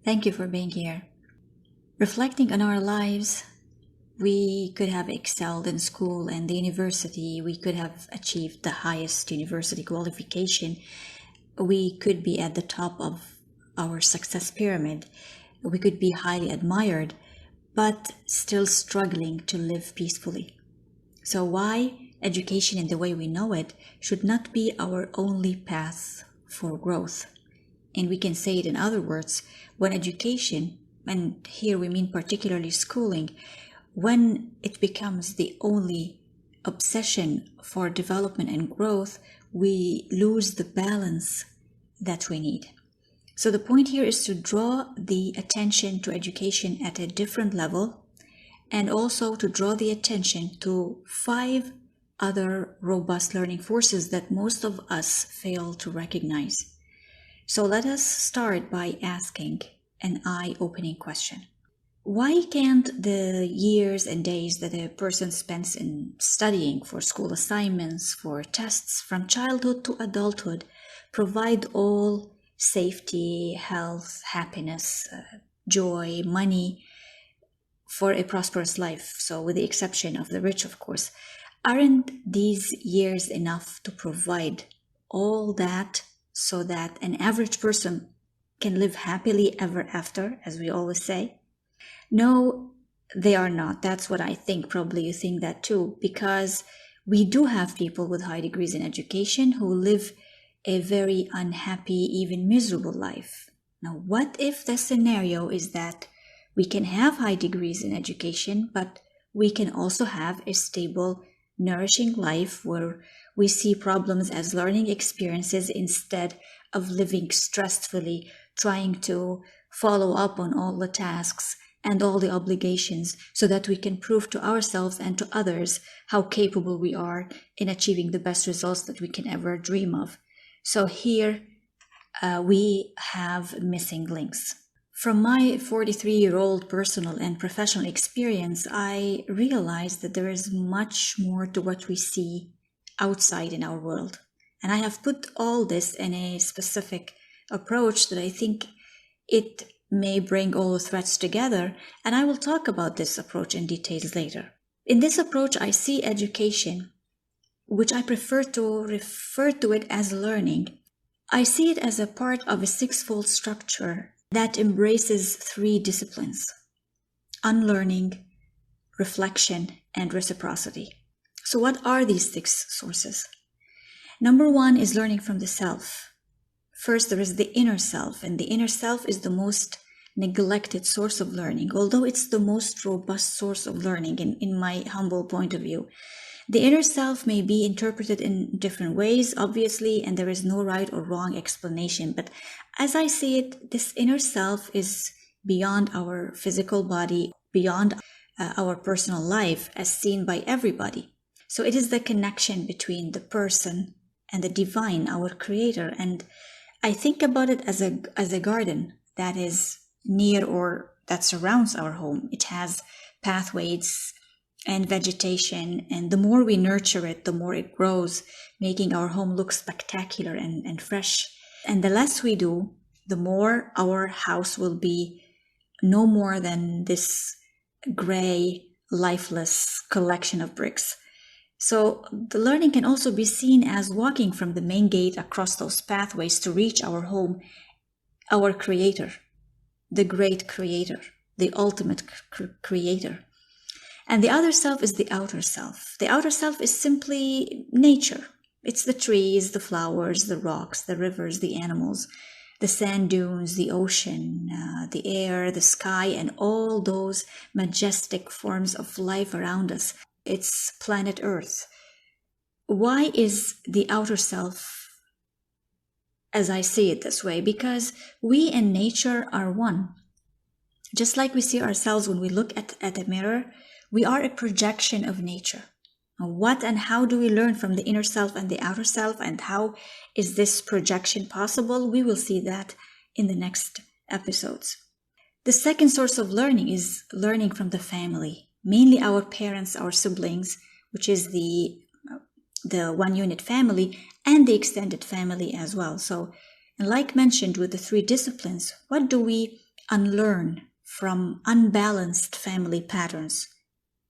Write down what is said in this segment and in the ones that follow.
Thank you for being here. Reflecting on our lives, we could have excelled in school and the university. We could have achieved the highest university qualification. We could be at the top of our success pyramid. We could be highly admired, but still struggling to live peacefully. So why education in the way we know it should not be our only path for growth? And we can say it in other words, when education, and here we mean particularly schooling, when it becomes the only obsession for development and growth, we lose the balance that we need. So the point here is to draw the attention to education at a different level, and also to draw the attention to 5 other robust learning forces that most of us fail to recognize. So let us start by asking an eye-opening question. Why can't the years and days that a person spends in studying for school assignments, for tests, from childhood to adulthood, provide all safety, health, happiness, joy, money for a prosperous life? So with the exception of the rich, of course. Aren't these years enough to provide all that so that an average person can live happily ever after, as we always say? No, they are not. That's what I think. Probably you think that too, because we do have people with high degrees in education who live a very unhappy, even miserable life. Now, what if the scenario is that we can have high degrees in education, but we can also have a stable, nourishing life where we see problems as learning experiences instead of living stressfully, trying to follow up on all the tasks and all the obligations so that we can prove to ourselves and to others how capable we are in achieving the best results that we can ever dream of. So here we have missing links. From my 43-year-old personal and professional experience, I realized that there is much more to what we see outside in our world. And I have put all this in a specific approach that I think it may bring all the threads together, and I will talk about this approach in details later. In this approach, I see education, which I prefer to refer to it as learning. I see it as a part of a 6-fold structure that embraces 3 disciplines: unlearning, reflection, and reciprocity. So what are these 6 sources? Number 1 is learning from the self. First, there is the inner self, and the inner self is the most neglected source of learning, although it's the most robust source of learning in my humble point of view. The inner self may be interpreted in different ways, obviously, and there is no right or wrong explanation. But as I see it, this inner self is beyond our physical body, beyond our personal life, as seen by everybody. So it is the connection between the person and the divine, our creator. And I think about it as a garden that is near or that surrounds our home. It has pathways and vegetation, and the more we nurture it, the more it grows, making our home look spectacular and fresh. And the less we do, the more our house will be no more than this gray, lifeless collection of bricks. So the learning can also be seen as walking from the main gate across those pathways to reach our home, our creator, the great creator, the ultimate creator. And the other self is the outer self. The outer self is simply nature. It's the trees, the flowers, the rocks, the rivers, the animals, the sand dunes, the ocean, the air, the sky, and all those majestic forms of life around us. It's planet Earth. Why is the outer self, as I see it this way? Because we and nature are one. Just like we see ourselves when we look at a mirror, we are a projection of nature. Now, what and how do we learn from the inner self and the outer self, and how is this projection possible? We will see that in the next episodes. The second source of learning is learning from the family, mainly our parents, our siblings, which is the one unit family, and the extended family as well. So, and like mentioned with the 3 disciplines, what do we unlearn from unbalanced family patterns,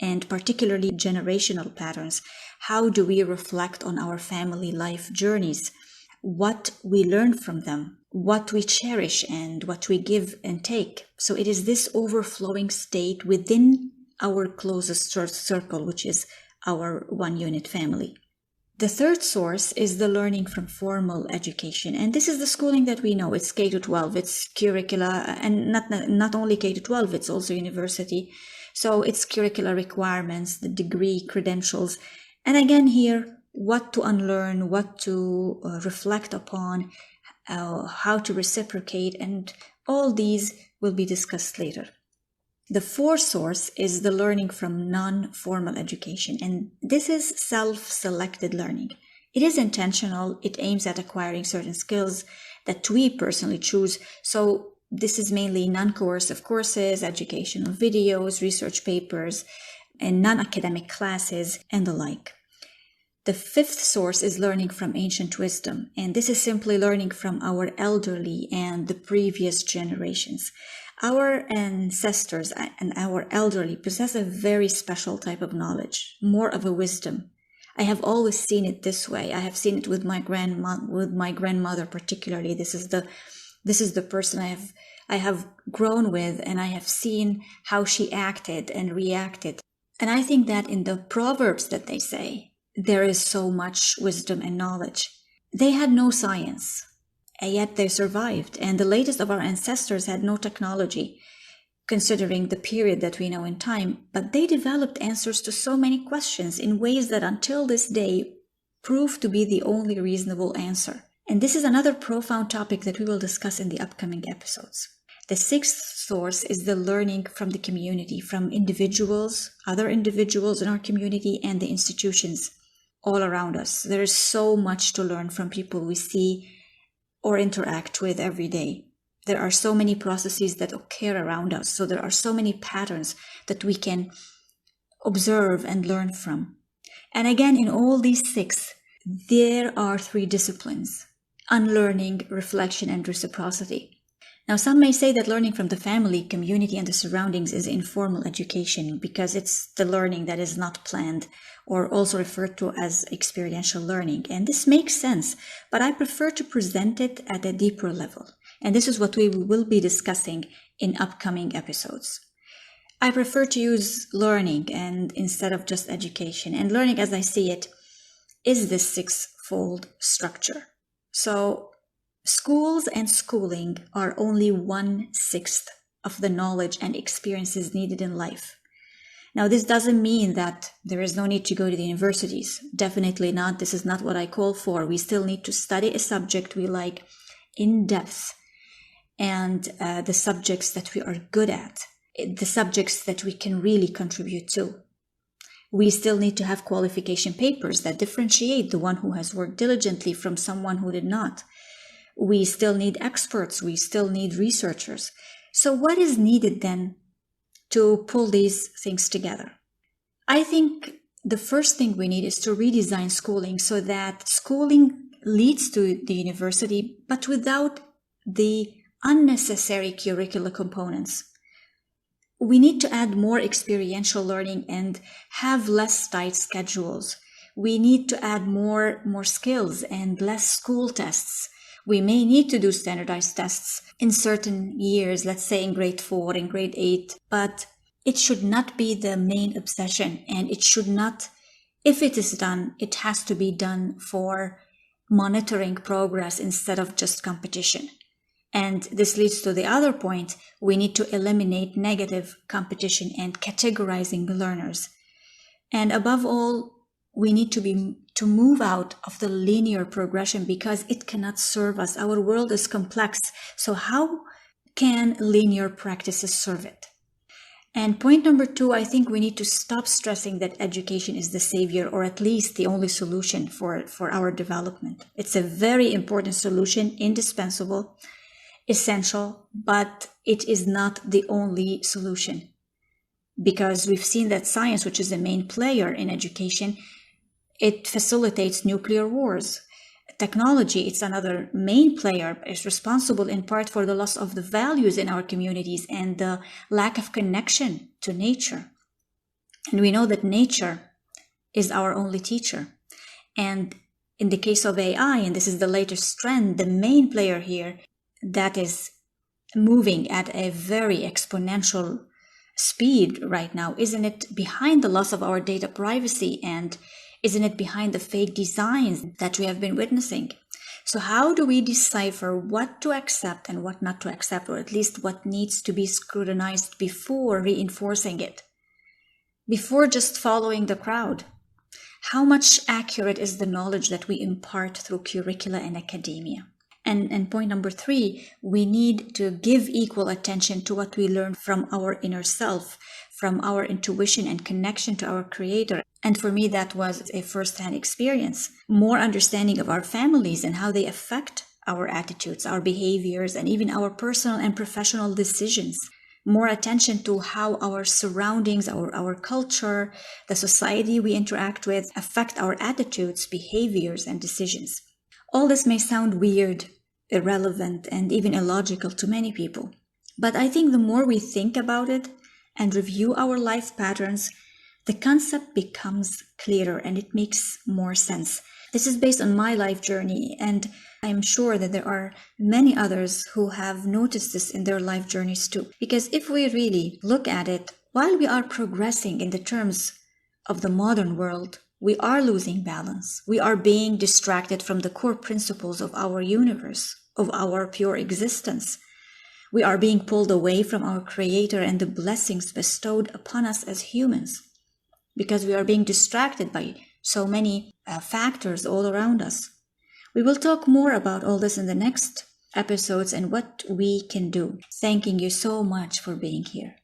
and particularly generational patterns? How do we reflect on our family life journeys? What we learn from them, what we cherish, and what we give and take. So it is this overflowing state within our closest circle, which is our one unit family. The third source is the learning from formal education. And this is the schooling that we know. It's K to 12, it's curricula, and not only K to 12, it's also university. So it's curricular requirements, the degree, credentials. And again here, what to unlearn, what to reflect upon, how to reciprocate, and all these will be discussed later. The fourth source is the learning from non-formal education, and this is self-selected learning. It is intentional. It aims at acquiring certain skills that we personally choose. So this is mainly non-coercive courses, educational videos, research papers, and non-academic classes, and the like. The fifth source is learning from ancient wisdom, and this is simply learning from our elderly and the previous generations. Our ancestors and our elderly possess a very special type of knowledge, more of a wisdom. I have always seen it this way. I have seen it with my grandmother particularly. This is the person I have grown with, and I have seen how she acted and reacted. And I think that in the proverbs that they say, there is so much wisdom and knowledge. They had no science, and yet they survived. And the latest of our ancestors had no technology, considering the period that we know in time, but they developed answers to so many questions in ways that until this day prove to be the only reasonable answer. And this is another profound topic that we will discuss in the upcoming episodes. The sixth source is the learning from the community, from individuals, other individuals in our community, and the institutions all around us. There is so much to learn from people we see or interact with every day. There are so many processes that occur around us. So there are so many patterns that we can observe and learn from. And again, in all these six, there are three disciplines: unlearning, reflection, and reciprocity. Now, some may say that learning from the family, community, and the surroundings is informal education because it's the learning that is not planned, or also referred to as experiential learning. And this makes sense, but I prefer to present it at a deeper level. And this is what we will be discussing in upcoming episodes. I prefer to use learning and instead of just education. And learning, as I see it, is this six-fold structure. So schools and schooling are only 1/6 of the knowledge and experiences needed in life. Now, this doesn't mean that there is no need to go to the universities. Definitely not. This is not what I call for. We still need to study a subject we like in depth, and the subjects that we are good at, the subjects that we can really contribute to. We still need to have qualification papers that differentiate the one who has worked diligently from someone who did not. We still need experts. We still need researchers. So what is needed then to pull these things together? I think the first thing we need is to redesign schooling so that schooling leads to the university, but without the unnecessary curricular components. We need to add more experiential learning and have less tight schedules. We need to add more skills and less school tests. We may need to do standardized tests in certain years, let's say in grade 4, in grade 8, but it should not be the main obsession, and it should not, if it is done, it has to be done for monitoring progress instead of just competition. And this leads to the other point: we need to eliminate negative competition and categorizing learners. And above all, we need to move out of the linear progression because it cannot serve us. Our world is complex. So how can linear practices serve it? And point number 2, I think we need to stop stressing that education is the savior, or at least the only solution for our development. It's a very important solution, indispensable, essential, but it is not the only solution. Because we've seen that science, which is the main player in education, it facilitates nuclear wars. technology, it's another main player, is responsible in part for the loss of the values in our communities and the lack of connection to nature. And we know that nature is our only teacher. And in the case of AI, and this is the latest trend, the main player here that is moving at a very exponential speed right now, isn't it behind the loss of our data privacy, and isn't it behind the fake designs that we have been witnessing? So how do we decipher what to accept and what not to accept, or at least what needs to be scrutinized before reinforcing it, before just following the crowd? How much accurate is the knowledge that we impart through curricula and academia? And point number 3, we need to give equal attention to what we learn from our inner self, from our intuition and connection to our creator. And for me, that was a first-hand experience. More understanding of our families and how they affect our attitudes, our behaviors, and even our personal and professional decisions. More attention to how our surroundings, our culture, the society we interact with affect our attitudes, behaviors, and decisions. All this may sound weird, irrelevant, and even illogical to many people. But I think the more we think about it and review our life patterns, the concept becomes clearer and it makes more sense. This is based on my life journey, and I am sure that there are many others who have noticed this in their life journeys too. Because if we really look at it, while we are progressing in the terms of the modern world, we are losing balance. We are being distracted from the core principles of our universe, of our pure existence. We are being pulled away from our Creator and the blessings bestowed upon us as humans, because we are being distracted by so many factors all around us. We will talk more about all this in the next episodes and what we can do. Thanking you so much for being here.